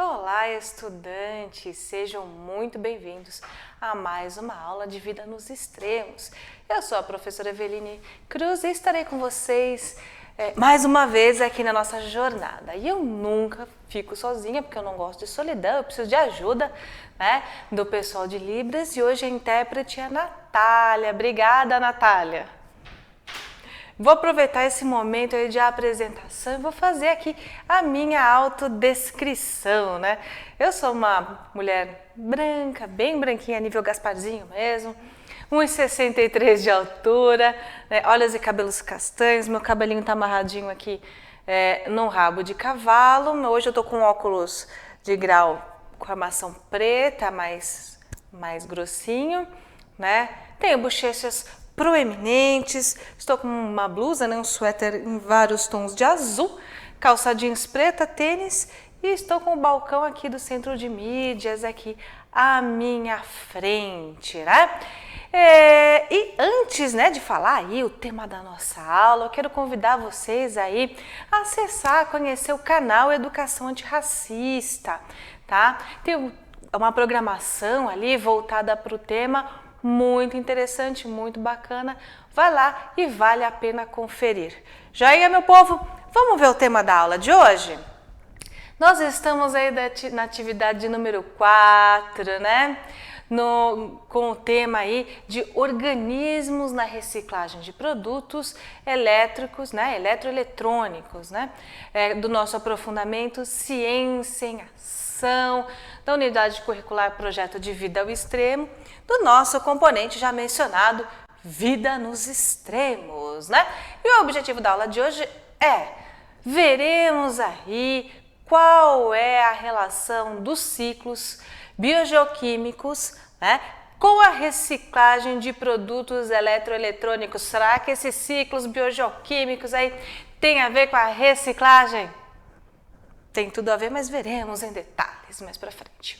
Olá, estudantes! Sejam muito bem-vindos a mais uma aula de Vida nos Extremos. Eu sou a professora Eveline Cruz e estarei com vocês mais uma vez aqui na nossa jornada. E eu nunca fico sozinha, porque eu não gosto de solidão, eu preciso de ajuda, né, do pessoal de Libras. E hoje a intérprete é a Natália. Obrigada, Natália! Vou aproveitar esse momento aí de apresentação e vou fazer aqui a minha autodescrição, né? Eu sou uma mulher branca, bem branquinha, nível Gasparzinho mesmo, 1,63 de altura, né? Olhos e cabelos castanhos, meu cabelinho tá amarradinho aqui num rabo de cavalo. Hoje eu tô com óculos de grau com armação preta, mais grossinho, né? Tenho bochechas proeminentes, estou com uma blusa, né, um suéter em vários tons de azul, calça jeans preta, tênis e estou com o balcão aqui do centro de mídias aqui à minha frente, né? E antes, né, de falar aí o tema da nossa aula, eu quero convidar vocês aí a acessar, conhecer o canal Educação Antirracista, tá? Tem uma programação ali voltada para o tema muito interessante, muito bacana. Vai lá e vale a pena conferir. Joinha, meu povo? Vamos ver o tema da aula de hoje? Nós estamos aí na atividade número 4, né? Com o tema aí de organismos na reciclagem de produtos elétricos, né? Eletroeletrônicos, né? Do nosso aprofundamento Ciência em Ação, da unidade curricular Projeto de Vida ao Extremo, do nosso componente já mencionado, Vida nos Extremos, né? E o objetivo da aula de hoje veremos aí qual é a relação dos ciclos biogeoquímicos, né, com a reciclagem de produtos eletroeletrônicos. Será que esses ciclos biogeoquímicos aí têm a ver com a reciclagem? Tem tudo a ver, mas veremos em detalhes mais pra frente.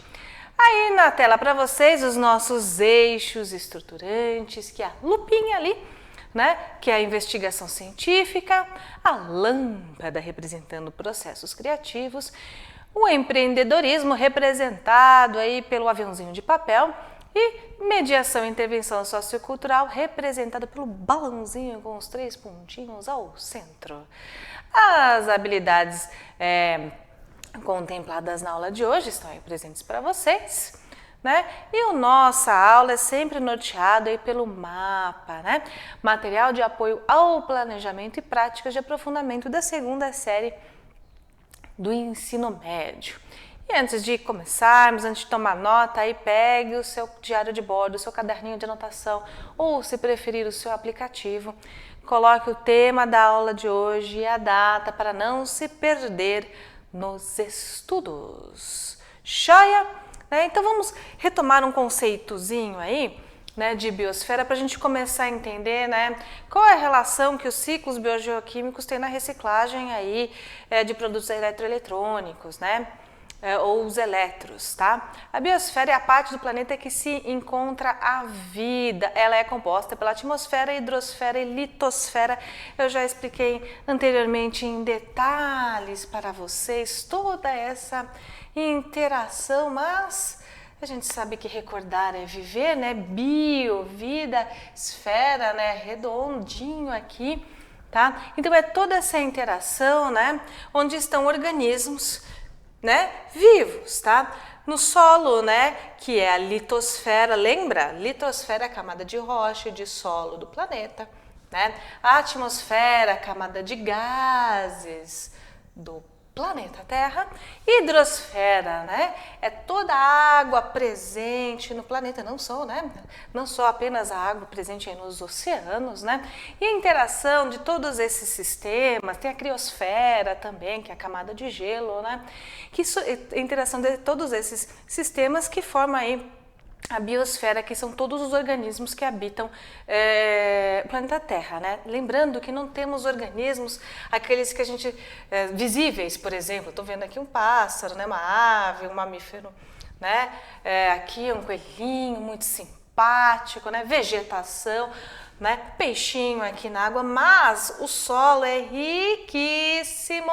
Aí na tela para vocês os nossos eixos estruturantes, que é a lupinha ali, né, que é a investigação científica, a lâmpada representando processos criativos, o empreendedorismo representado aí pelo aviãozinho de papel e mediação e intervenção sociocultural representada pelo balãozinho com os 3 pontinhos ao centro. As habilidades contempladas na aula de hoje estão aí presentes para vocês, né? E a nossa aula é sempre norteada aí pelo mapa, né? Material de apoio ao planejamento e práticas de aprofundamento da 2ª série do ensino médio. E antes de começarmos, antes de tomar nota, aí pegue o seu diário de bordo, o seu caderninho de anotação, ou se preferir o seu aplicativo, coloque o tema da aula de hoje e a data para não se perder nos estudos. Joia? Então vamos retomar um conceitozinho aí, né, de biosfera para a gente começar a entender, né, qual é a relação que os ciclos biogeoquímicos têm na reciclagem aí de produtos eletroeletrônicos, né, ou os elétrons, tá? A biosfera é a parte do planeta que se encontra a vida. Ela é composta pela atmosfera, hidrosfera e litosfera. Eu já expliquei anteriormente em detalhes para vocês toda essa interação, mas a gente sabe que recordar é viver, né? Bio, vida, esfera, né? Redondinho aqui, tá? Então é toda essa interação, né? Onde estão organismos, né, vivos, tá? No solo, né, que é a litosfera, lembra? Litosfera é a camada de rocha e de solo do planeta, né? A atmosfera, a camada de gases do planeta Terra. Hidrosfera, né, é toda a água presente no planeta, não só apenas a água presente aí nos oceanos, né? E a interação de todos esses sistemas, tem a criosfera também, que é a camada de gelo, né? A interação de todos esses sistemas que formam aí a biosfera, que são todos os organismos que habitam o planeta Terra, né? Lembrando que não temos organismos, aqueles que a gente, visíveis, por exemplo, estou vendo aqui um pássaro, né? Uma ave, um mamífero, né? Aqui um coelhinho muito simpático, né? Vegetação, né? Peixinho aqui na água, mas o solo é riquíssimo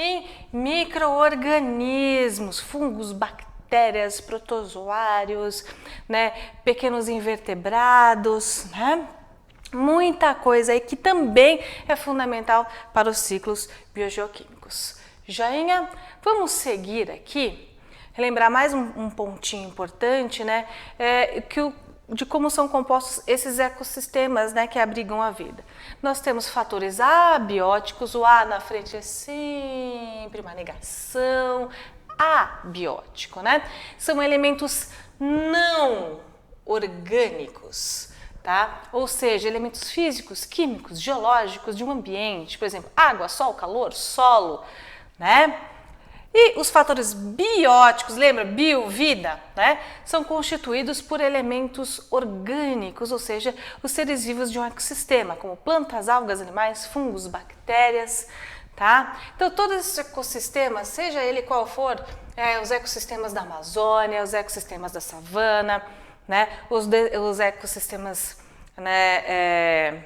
em micro-organismos, fungos, bactérias, protozoários, né, pequenos invertebrados, né? Muita coisa aí que também é fundamental para os ciclos biogeoquímicos. Joinha? Vamos seguir aqui. Relembrar mais um pontinho importante, né? De como são compostos esses ecossistemas, né, que abrigam a vida. Nós temos fatores abióticos, o A na frente é sempre uma negação, abiótico, né? São elementos não orgânicos, tá? Ou seja, elementos físicos, químicos, geológicos de um ambiente, por exemplo, água, sol, calor, solo, né? E os fatores bióticos, lembra? Bio, vida, né? São constituídos por elementos orgânicos, ou seja, os seres vivos de um ecossistema, como plantas, algas, animais, fungos, bactérias, tá? Então, todos esses ecossistemas, seja ele qual for, os ecossistemas da Amazônia, os ecossistemas da savana, né? Os ecossistemas, né,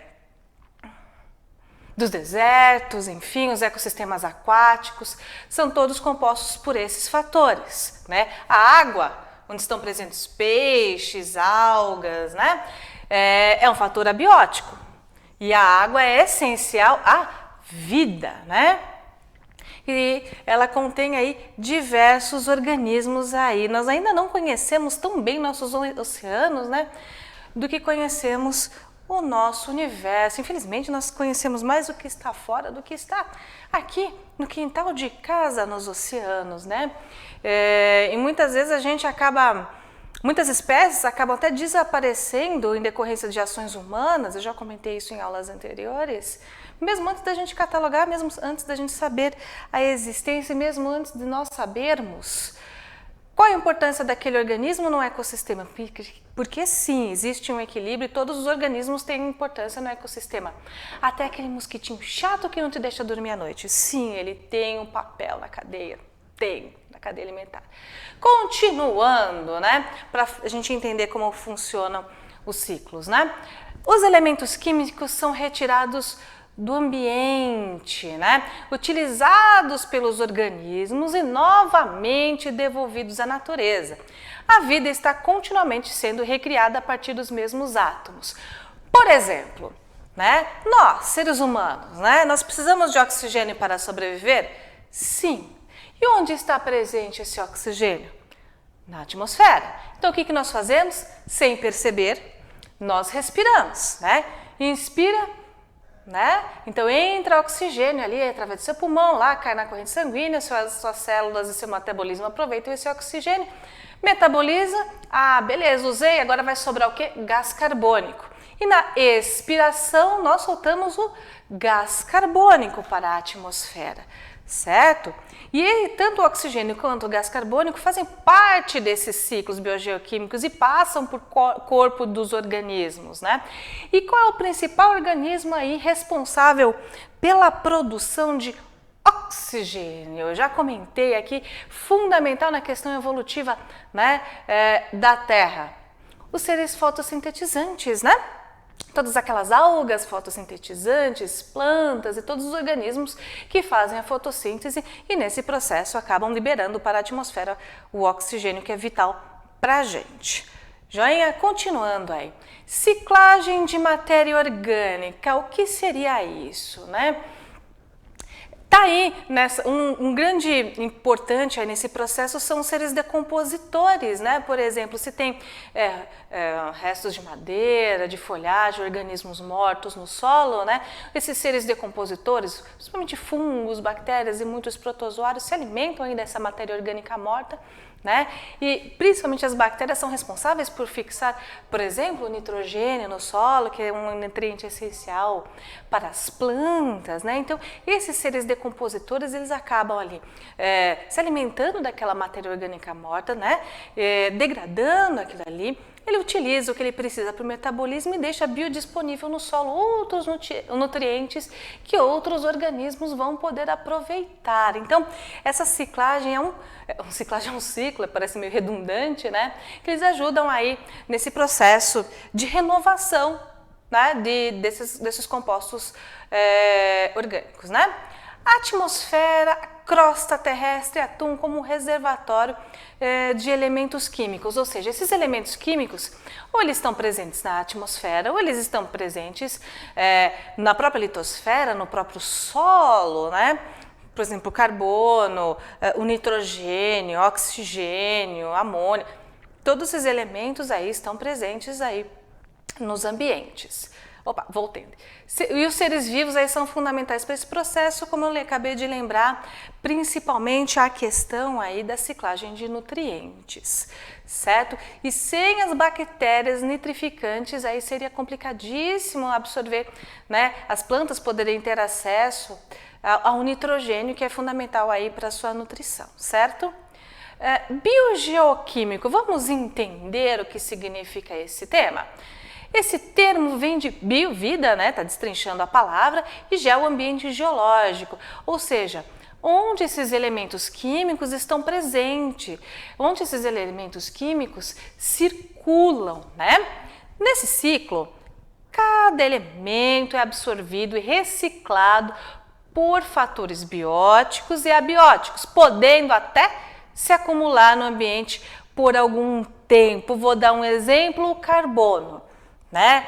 dos desertos, enfim, os ecossistemas aquáticos, são todos compostos por esses fatores, né? A água, onde estão presentes peixes, algas, né? É um fator abiótico. E a água é essencial à vida, né? E ela contém aí diversos organismos aí. Nós ainda não conhecemos tão bem nossos oceanos, né? Do que conhecemos o nosso universo. Infelizmente, nós conhecemos mais o que está fora do que está aqui no quintal de casa, nos oceanos, né? E muitas vezes muitas espécies acabam até desaparecendo em decorrência de ações humanas, eu já comentei isso em aulas anteriores, mesmo antes da gente catalogar, mesmo antes da gente saber a existência, mesmo antes de nós sabermos qual a importância daquele organismo no ecossistema? Porque sim, existe um equilíbrio e todos os organismos têm importância no ecossistema. Até aquele mosquitinho chato que não te deixa dormir à noite. Sim, ele tem um papel na cadeia, na cadeia alimentar. Continuando, né, para a gente entender como funcionam os ciclos, né? Os elementos químicos são retirados do ambiente, né? Utilizados pelos organismos e novamente devolvidos à natureza. A vida está continuamente sendo recriada a partir dos mesmos átomos. Por exemplo, né? Nós, seres humanos, né? Nós precisamos de oxigênio para sobreviver? Sim. E onde está presente esse oxigênio? Na atmosfera. Então, o que nós fazemos? Sem perceber, nós respiramos, né? Inspira, né? Então entra oxigênio ali através do seu pulmão, lá cai na corrente sanguínea, suas células e seu metabolismo aproveitam esse oxigênio, metaboliza, beleza, usei, agora vai sobrar o quê? Gás carbônico. E na expiração nós soltamos o gás carbônico para a atmosfera, certo? E tanto o oxigênio quanto o gás carbônico fazem parte desses ciclos biogeoquímicos e passam por corpo dos organismos, né? E qual é o principal organismo aí responsável pela produção de oxigênio? Eu já comentei aqui, fundamental na questão evolutiva, né, da Terra. Os seres fotossintetizantes, né? Todas aquelas algas fotossintetizantes, plantas e todos os organismos que fazem a fotossíntese e nesse processo acabam liberando para a atmosfera o oxigênio que é vital para a gente. Joinha? Continuando aí. Ciclagem de matéria orgânica, o que seria isso, né? Tá aí, um grande importante aí nesse processo são os seres decompositores, né? Por exemplo, se tem restos de madeira, de folhagem, organismos mortos no solo, né? Esses seres decompositores, principalmente fungos, bactérias e muitos protozoários, se alimentam aí dessa matéria orgânica morta, né? E principalmente as bactérias são responsáveis por fixar, por exemplo, o nitrogênio no solo, que é um nutriente essencial para as plantas, né? Então, esses seres decompositores, eles acabam ali se alimentando daquela matéria orgânica morta, né? Degradando aquilo ali. Ele utiliza o que ele precisa para o metabolismo e deixa biodisponível no solo outros nutrientes que outros organismos vão poder aproveitar. Então, essa ciclagem é um ciclo, parece meio redundante, né? Que eles ajudam aí nesse processo de renovação, né? desses compostos orgânicos, né? A atmosfera, crosta terrestre, atum, como um reservatório de elementos químicos. Ou seja, esses elementos químicos, ou eles estão presentes na atmosfera, ou eles estão presentes na própria litosfera, no próprio solo, né? Por exemplo, o carbono, o nitrogênio, o oxigênio, amônio. Todos esses elementos aí estão presentes aí nos ambientes. Opa, voltei. E os seres vivos aí são fundamentais para esse processo, como eu acabei de lembrar, principalmente a questão aí da ciclagem de nutrientes, certo? E sem as bactérias nitrificantes aí seria complicadíssimo absorver, né? As plantas poderiam ter acesso ao nitrogênio, que é fundamental aí para a sua nutrição, certo? Biogeoquímico, vamos entender o que significa esse tema? Esse termo vem de bio, vida, né? Está destrinchando a palavra, e geo, o ambiente geológico, ou seja, onde esses elementos químicos estão presentes, onde esses elementos químicos circulam, né? Nesse ciclo, cada elemento é absorvido e reciclado por fatores bióticos e abióticos, podendo até se acumular no ambiente por algum tempo. Vou dar um exemplo, o carbono. Né?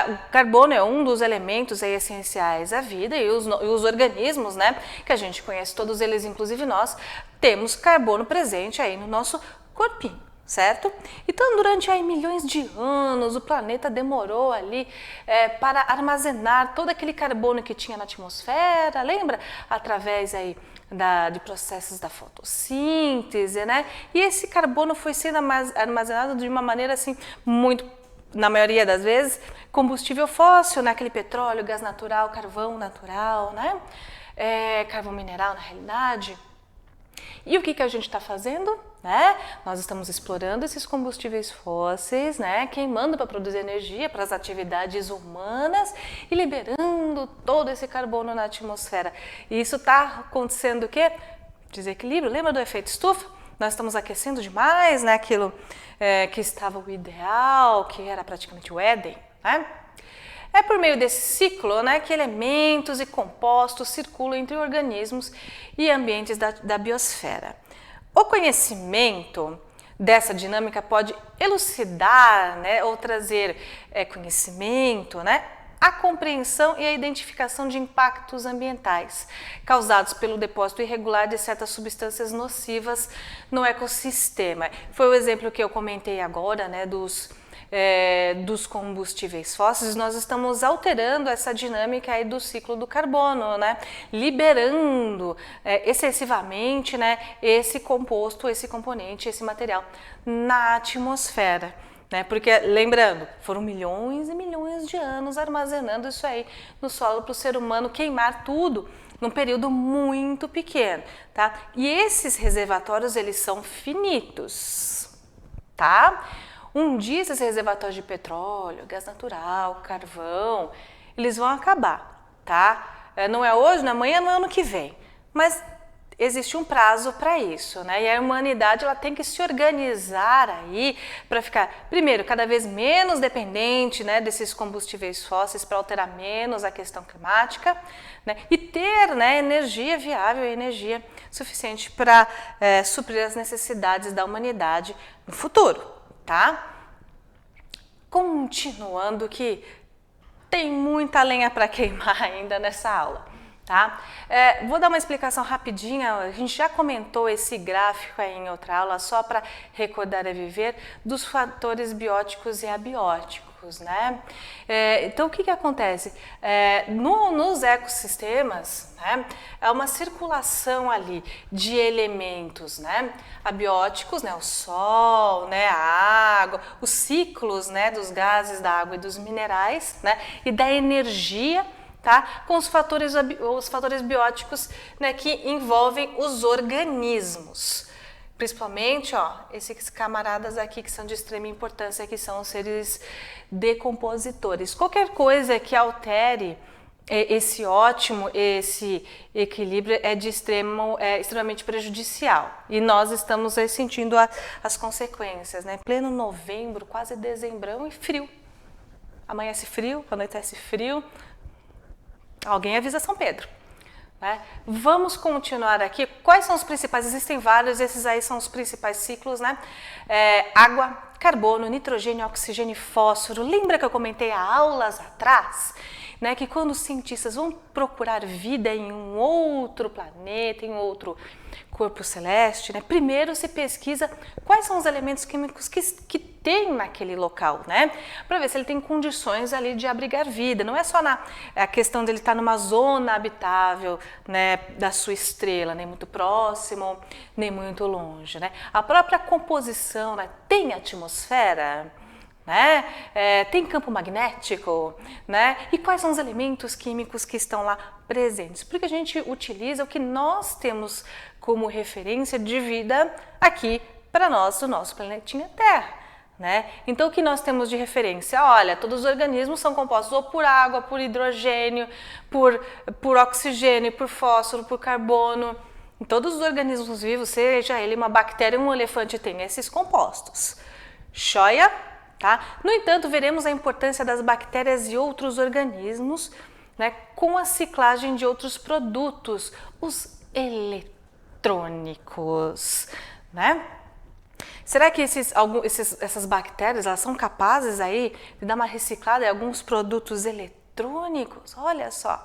O carbono é um dos elementos aí essenciais à vida e os organismos, né, que a gente conhece, todos eles, inclusive nós, temos carbono presente aí no nosso corpinho, certo? Então, durante aí milhões de anos, o planeta demorou ali para armazenar todo aquele carbono que tinha na atmosfera, lembra? Através aí de processos da fotossíntese, né? E esse carbono foi sendo armazenado de uma maneira assim muito, na maioria das vezes, combustível fóssil, né? Aquele petróleo, gás natural, carvão natural, né? Carvão mineral na realidade. E o que a gente está fazendo? Né? Nós estamos explorando esses combustíveis fósseis, né? Queimando para produzir energia para as atividades humanas e liberando todo esse carbono na atmosfera. E isso está acontecendo o quê? Desequilíbrio. Lembra do efeito estufa? Nós estamos aquecendo demais, né? Aquilo que estava o ideal, que era praticamente o Éden, né? É por meio desse ciclo, né, que elementos e compostos circulam entre organismos e ambientes da biosfera. O conhecimento dessa dinâmica pode elucidar, né, ou trazer conhecimento, né, a compreensão e a identificação de impactos ambientais causados pelo depósito irregular de certas substâncias nocivas no ecossistema. Foi o exemplo que eu comentei agora, né, dos combustíveis fósseis. Nós estamos alterando essa dinâmica aí do ciclo do carbono, né, liberando excessivamente, né, esse composto, esse componente, esse material na atmosfera. Né? Porque, lembrando, foram milhões e milhões de anos armazenando isso aí no solo para o ser humano queimar tudo num período muito pequeno, tá? E esses reservatórios, eles são finitos, tá? Um dia esses reservatórios de petróleo, gás natural, carvão, eles vão acabar, tá? Não é hoje, não é amanhã, não é ano que vem, mas existe um prazo para isso, né? E a humanidade, ela tem que se organizar aí para ficar, primeiro, cada vez menos dependente, né, desses combustíveis fósseis, para alterar menos a questão climática, né? E ter, né, energia viável, energia suficiente para suprir as necessidades da humanidade no futuro, tá? Continuando que tem muita lenha para queimar ainda nessa aula. Tá? Vou dar uma explicação rapidinha, a gente já comentou esse gráfico aí em outra aula, só para recordar e viver, dos fatores bióticos e abióticos, né? Então, o que acontece? Nos ecossistemas, né, é uma circulação ali de elementos, né, abióticos, né, o sol, né, a água, os ciclos, né, dos gases, da água e dos minerais, né, e da energia, tá? Com os fatores bióticos, né, que envolvem os organismos. Principalmente, ó, esses camaradas aqui que são de extrema importância, que são os seres decompositores. Qualquer coisa que altere esse equilíbrio é extremamente prejudicial. E nós estamos sentindo as consequências, né? Pleno novembro, quase dezembrão e frio. Amanhece frio, anoitece frio. Alguém avisa São Pedro. né? Vamos continuar aqui. Quais são os principais? Existem vários, esses aí são os principais ciclos, né? Água, carbono, nitrogênio, oxigênio e fósforo. Lembra que eu comentei há aulas atrás, né, que quando os cientistas vão procurar vida em um outro planeta, em outro corpo celeste, né, primeiro se pesquisa quais são os elementos químicos que tem naquele local, né, para ver se ele tem condições ali de abrigar vida. Não é só a questão dele estar numa zona habitável, né, da sua estrela, nem muito próximo, nem muito longe, né. A própria composição, né, tem atmosfera, né? Tem campo magnético, né? E quais são os elementos químicos que estão lá presentes? Porque a gente utiliza o que nós temos como referência de vida aqui para nós, do nosso planetinha Terra, né? Então o que nós temos de referência? Olha, todos os organismos são compostos ou por água, por hidrogênio, por oxigênio, por fósforo, por carbono. Em todos os organismos vivos, seja ele uma bactéria ou um elefante, tem esses compostos. Joia? Tá? No entanto, veremos a importância das bactérias e outros organismos, né, com a ciclagem de outros produtos, os eletrônicos, né? Será que essas bactérias elas são capazes aí de dar uma reciclada em alguns produtos eletrônicos? Olha só,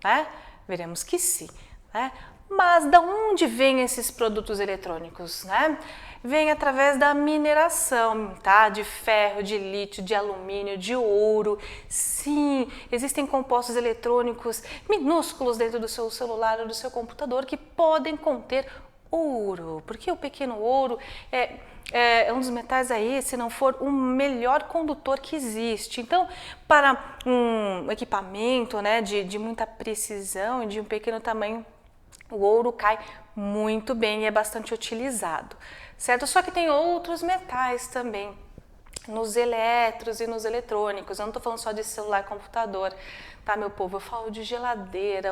né? Veremos que sim, né? Mas de onde vêm esses produtos eletrônicos, né? Vem através da mineração, tá? De ferro, de lítio, de alumínio, de ouro. Sim, existem compostos eletrônicos minúsculos dentro do seu celular ou do seu computador que podem conter ouro, porque o pequeno ouro é um dos metais aí, se não for o melhor condutor que existe. Então, para um equipamento, né, de muita precisão e de um pequeno tamanho, o ouro cai muito bem e é bastante utilizado, certo? Só que tem outros metais também, nos elétrons e nos eletrônicos. Eu não estou falando só de celular e computador, tá, meu povo? Eu falo de geladeira.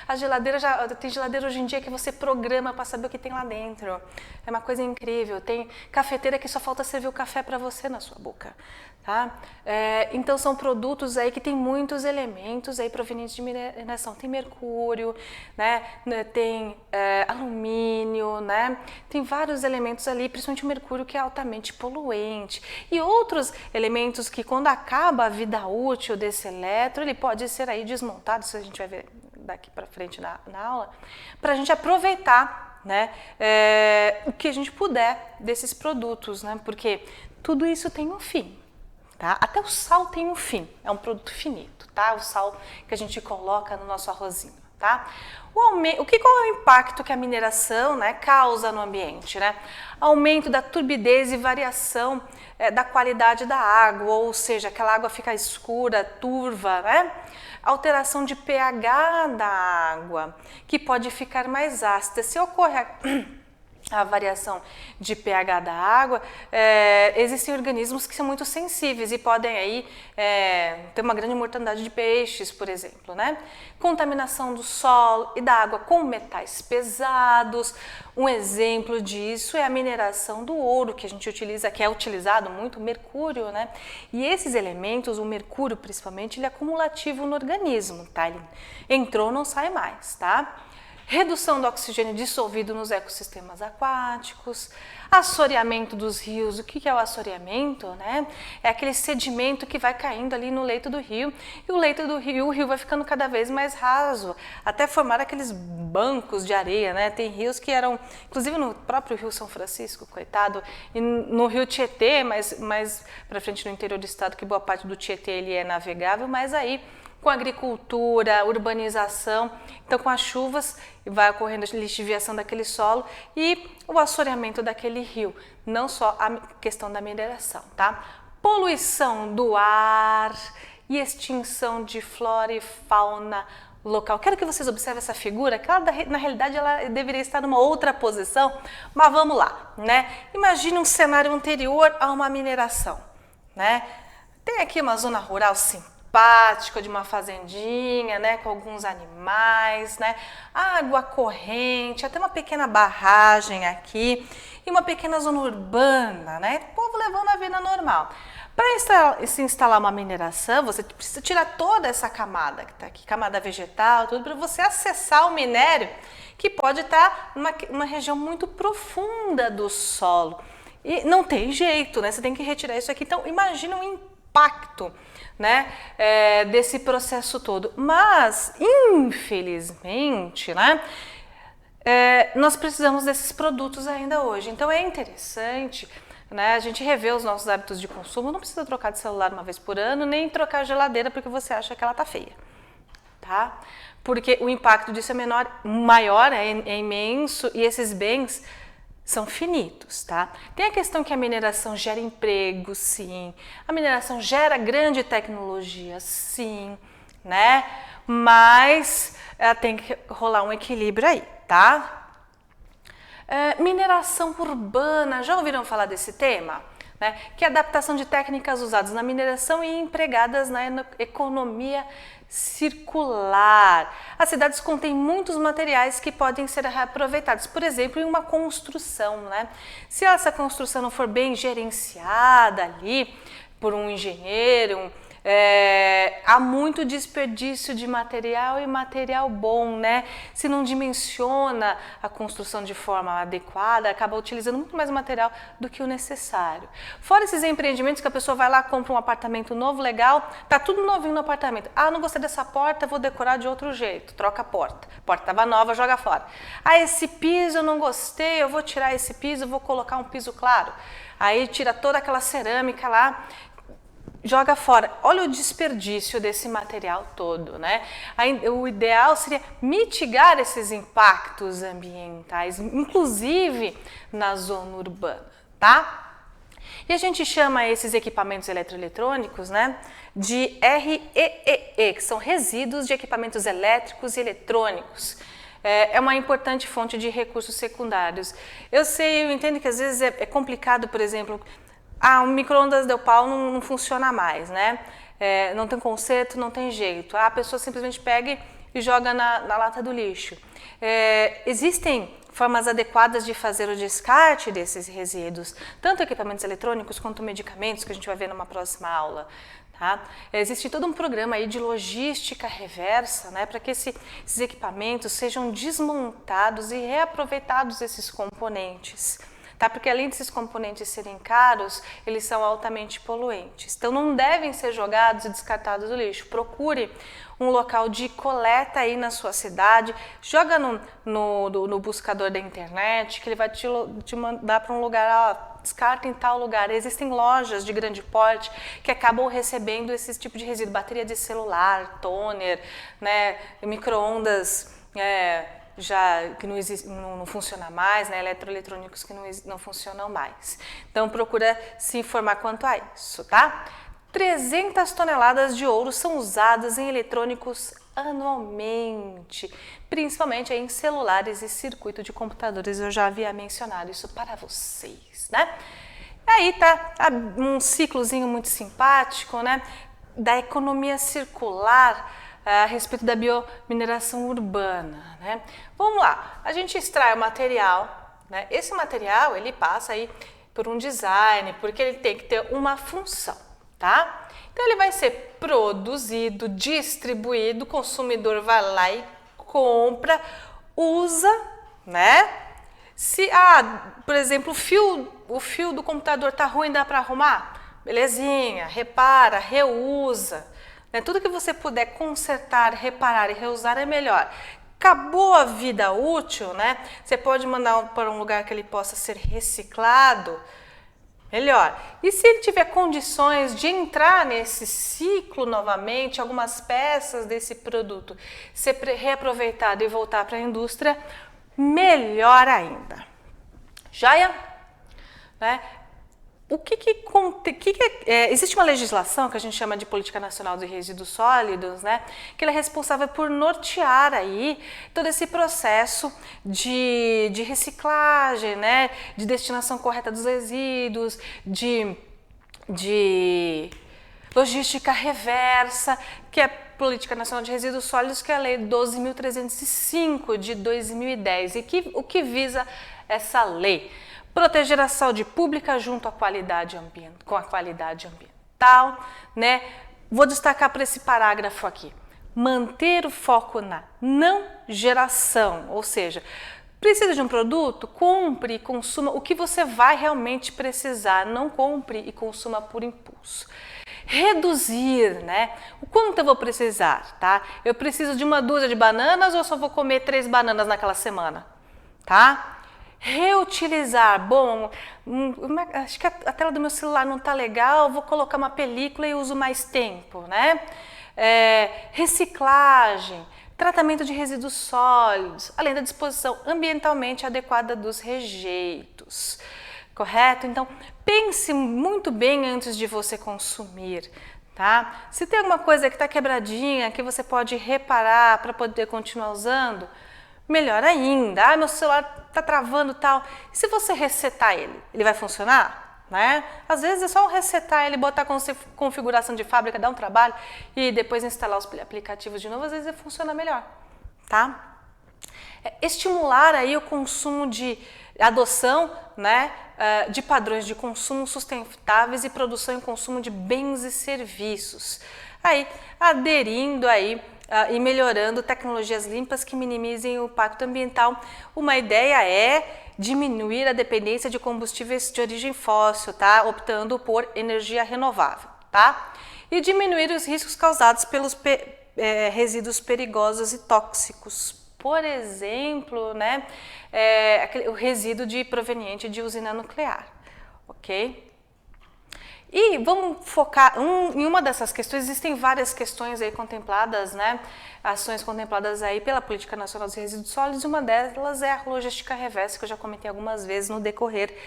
A geladeira tem geladeira hoje em dia que você programa para saber o que tem lá dentro. É uma coisa incrível. Tem cafeteira que só falta servir o café para você na sua boca, tá? Então são produtos aí que tem muitos elementos aí provenientes de mineração. Tem mercúrio, né? Tem alumínio, né? Tem vários elementos ali, principalmente o mercúrio, que é altamente poluente. E outros elementos que, quando acaba a vida útil desse elétron, ele pode ser aí desmontado, isso a gente vai ver daqui para frente na aula, para a gente aproveitar, né, o que a gente puder desses produtos, né, porque tudo isso tem um fim, tá? Até o sal tem um fim, é um produto finito, tá? O sal que a gente coloca no nosso arrozinho, tá? Qual é o impacto que a mineração, né, causa no ambiente, né? Aumento da turbidez e variação da qualidade da água, ou seja, aquela água fica escura, turva, né? Alteração de pH da água, que pode ficar mais ácida. Se ocorre a variação de pH da água, existem organismos que são muito sensíveis e podem aí ter uma grande mortandade de peixes, por exemplo, né? Contaminação do solo e da água com metais pesados. Um exemplo disso é a mineração do ouro, que a gente utiliza, que é utilizado muito, o mercúrio, né? E esses elementos, o mercúrio principalmente, ele é acumulativo no organismo, tá? Ele entrou, não sai mais, tá? Redução do oxigênio dissolvido nos ecossistemas aquáticos, assoreamento dos rios. O que é o assoreamento, né? É aquele sedimento que vai caindo ali no leito do rio, e o leito do rio, o rio vai ficando cada vez mais raso, até formar aqueles bancos de areia, né? Tem rios que eram, inclusive no próprio Rio São Francisco, coitado, e no Rio Tietê, mais para frente no interior do estado, que boa parte do Tietê ele é navegável, mas aí com a agricultura, urbanização, então com as chuvas vai ocorrendo a lixiviação daquele solo e o assoreamento daquele rio, não só a questão da mineração, tá? Poluição do ar e extinção de flora e fauna local. Quero que vocês observem essa figura, que ela, na realidade ela deveria estar numa outra posição, mas vamos lá, né? Imagine um cenário anterior a uma mineração, né? Tem aqui uma zona rural simpática, de uma fazendinha, né, com alguns animais, né, água corrente, até uma pequena barragem aqui e uma pequena zona urbana, né, o povo levando a vida normal. Para se instalar uma mineração, você precisa tirar toda essa camada que está aqui, camada vegetal, tudo, para você acessar o minério, que pode estar numa região muito profunda do solo. E não tem jeito, né? Você tem que retirar isso aqui. Então, imagina o impacto, né, desse processo todo. Mas, infelizmente, né, nós precisamos desses produtos ainda hoje. Então, é interessante, né, a gente rever os nossos hábitos de consumo. Não precisa trocar de celular uma vez por ano, nem trocar a geladeira porque você acha que ela tá feia, tá? Porque o impacto disso é maior, é imenso, e esses bens são finitos, tá? Tem a questão que a mineração gera emprego, sim. A mineração gera grande tecnologia, sim, né? Mas tem que rolar um equilíbrio aí, tá? Mineração urbana, já ouviram falar desse tema? Né? Que é a adaptação de técnicas usadas na mineração e empregadas na economia circular. As cidades contêm muitos materiais que podem ser reaproveitados, por exemplo, em uma construção, né? Se essa construção não for bem gerenciada ali por um engenheiro, há muito desperdício de material e material bom, né? Se não dimensiona a construção de forma adequada, acaba utilizando muito mais material do que o necessário. Fora esses empreendimentos que a pessoa vai lá, compra um apartamento novo, legal, tá tudo novinho no apartamento. Ah, não gostei dessa porta, vou decorar de outro jeito, troca a porta. A porta estava nova, joga fora. Ah, esse piso eu não gostei, eu vou tirar esse piso, vou colocar um piso claro. Aí tira toda aquela cerâmica lá, joga fora. Olha o desperdício desse material todo, né? O ideal seria mitigar esses impactos ambientais, inclusive na zona urbana, tá? E a gente chama esses equipamentos eletroeletrônicos, né, de REEE, que são resíduos de equipamentos elétricos e eletrônicos. É uma importante fonte de recursos secundários. Eu entendo que às vezes é complicado, por exemplo, o micro-ondas deu pau, não funciona mais, né? Não tem conserto, não tem jeito. A pessoa simplesmente pega e joga na lata do lixo. Existem formas adequadas de fazer o descarte desses resíduos, tanto equipamentos eletrônicos quanto medicamentos, que a gente vai ver numa próxima aula. Tá? Existe todo um programa aí de logística reversa, né, para que esses equipamentos sejam desmontados e reaproveitados esses componentes. Tá? Porque além desses componentes serem caros, eles são altamente poluentes. Então não devem ser jogados e descartados no lixo. Procure um local de coleta aí na sua cidade, joga no buscador da internet, que ele vai te mandar para um lugar, descarta em tal lugar. Existem lojas de grande porte que acabam recebendo esse tipo de resíduo, bateria de celular, toner, né, micro-ondas, já que não funciona mais, né, eletroeletrônicos que não funcionam mais. Então procura se informar quanto a isso, tá? 300 toneladas de ouro são usadas em eletrônicos anualmente, principalmente em celulares e circuito de computadores. Eu já havia mencionado isso para vocês, né? Aí tá um ciclozinho muito simpático, né, da economia circular a respeito da biomineração urbana, né? Vamos lá, a gente extrai o material, né? Esse material ele passa aí por um design, porque ele tem que ter uma função, tá? Então ele vai ser produzido, distribuído, o consumidor vai lá e compra, usa, né? Se, por exemplo, o fio do computador tá ruim, dá para arrumar? Belezinha, repara, reusa. Tudo que você puder consertar, reparar e reusar é melhor. Acabou a vida útil, né? Você pode mandar para um lugar que ele possa ser reciclado, melhor. E se ele tiver condições de entrar nesse ciclo novamente, algumas peças desse produto ser reaproveitado e voltar para a indústria, melhor ainda. Joia? Né? Existe uma legislação que a gente chama de Política Nacional de Resíduos Sólidos, né, que ela é responsável por nortear aí todo esse processo de reciclagem, né, de destinação correta dos resíduos, de logística reversa, que é a Política Nacional de Resíduos Sólidos, que é a Lei 12.305 de 2010. E o que visa essa lei? Proteger a saúde pública junto com a qualidade ambiental. tal, né? Vou destacar para esse parágrafo aqui. Manter o foco na não geração, ou seja, precisa de um produto? Compre e consuma o que você vai realmente precisar, não compre e consuma por impulso. Reduzir, né? O quanto eu vou precisar, tá? Eu preciso de uma dúzia de bananas ou eu só vou comer 3 bananas naquela semana, tá? Reutilizar, bom, acho que a tela do meu celular não tá legal, vou colocar uma película e uso mais tempo, né? Reciclagem, tratamento de resíduos sólidos, além da disposição ambientalmente adequada dos rejeitos, correto? Então, pense muito bem antes de você consumir, tá? Se tem alguma coisa que está quebradinha, que você pode reparar para poder continuar usando, melhor ainda. Ah, meu celular está travando e tal. E se você resetar ele vai funcionar? Né? Às vezes é só resetar ele, botar com configuração de fábrica, dar um trabalho e depois instalar os aplicativos de novo, às vezes funciona melhor, tá? Estimular aí o consumo de adoção, né, de padrões de consumo sustentáveis e produção e consumo de bens e serviços. Aí, aderindo aí e melhorando tecnologias limpas que minimizem o impacto ambiental. Uma ideia é diminuir a dependência de combustíveis de origem fóssil, tá? Optando por energia renovável, tá? E diminuir os riscos causados pelos resíduos perigosos e tóxicos. Por exemplo, né, o resíduo proveniente de usina nuclear, ok? E vamos focar em uma dessas questões. Existem várias questões aí contempladas, né? Ações contempladas aí pela Política Nacional dos Resíduos Sólidos, e uma delas é a logística reversa, que eu já comentei algumas vezes no decorrer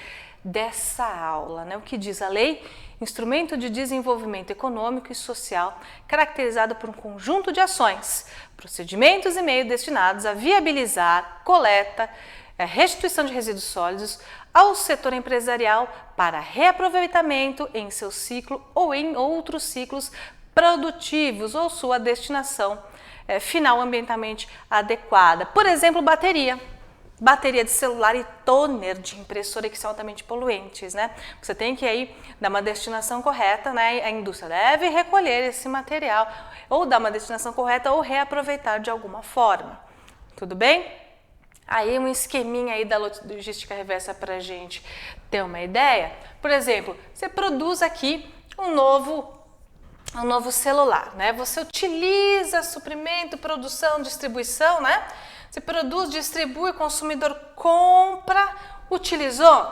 dessa aula, né? O que diz a lei? Instrumento de desenvolvimento econômico e social caracterizado por um conjunto de ações, procedimentos e meios destinados a viabilizar coleta, restituição de resíduos sólidos ao setor empresarial para reaproveitamento em seu ciclo ou em outros ciclos produtivos ou sua destinação final ambientalmente adequada. Por exemplo, bateria de celular e toner de impressora, que são altamente poluentes, né? Você tem que aí dar uma destinação correta, né? A indústria deve recolher esse material ou dar uma destinação correta ou reaproveitar de alguma forma. Tudo bem? Aí um esqueminha aí da logística reversa para a gente ter uma ideia. Por exemplo, você produz aqui um novo celular, né? Você utiliza suprimento, produção, distribuição, né? Você produz, distribui, o consumidor compra, utilizou,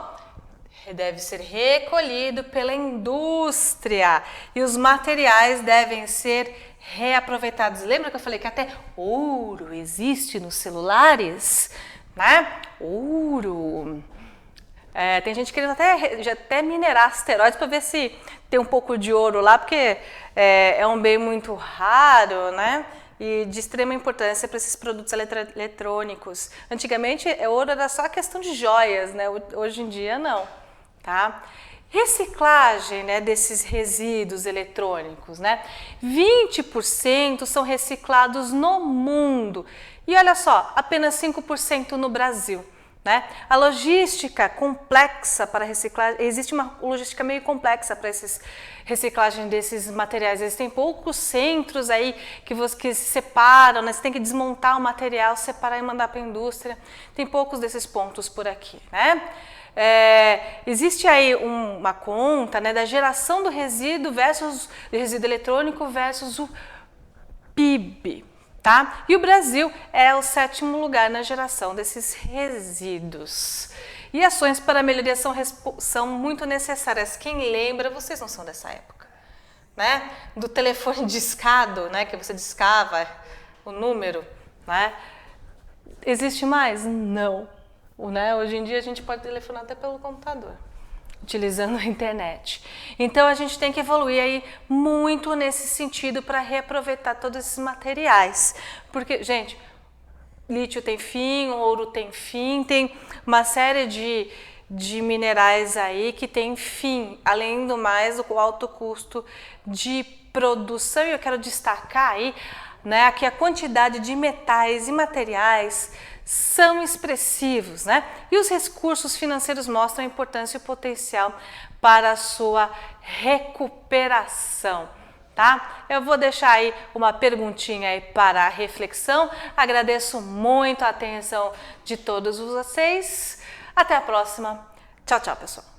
deve ser recolhido pela indústria e os materiais devem ser reaproveitados. Lembra que eu falei que até ouro existe nos celulares, né? Ouro. Tem gente querendo até minerar asteroides para ver se tem um pouco de ouro lá, porque é um bem muito raro, né? E de extrema importância para esses produtos eletrônicos. Antigamente, ouro era só questão de joias, né? Hoje em dia, não, tá? Reciclagem, né, desses resíduos eletrônicos, né? 20% são reciclados no mundo e olha só, apenas 5% no Brasil, né? A logística complexa para reciclar, existe uma logística meio complexa para esses reciclagem desses materiais. Existem poucos centros aí que se separam, né? Você tem que desmontar o material, separar e mandar para a indústria. Tem poucos desses pontos por aqui, né? Existe aí uma conta, né, da geração do resíduo resíduo eletrônico versus o PIB, tá? E o Brasil é o 7º lugar na geração desses resíduos. E ações para melhoria são muito necessárias. Quem lembra, vocês não são dessa época, né? Do telefone discado, né, que você discava o número, né? Existe mais? Não. Né? Hoje em dia a gente pode telefonar até pelo computador, utilizando a internet. Então a gente tem que evoluir aí muito nesse sentido para reaproveitar todos esses materiais. Porque, gente, lítio tem fim, ouro tem fim, tem uma série de minerais aí que tem fim, além do mais o alto custo de produção. E eu quero destacar aí, né, que a quantidade de metais e materiais são expressivos, né? E os recursos financeiros mostram a importância e o potencial para a sua recuperação. Tá? Eu vou deixar aí uma perguntinha aí para a reflexão. Agradeço muito a atenção de todos vocês. Até a próxima. Tchau, tchau, pessoal.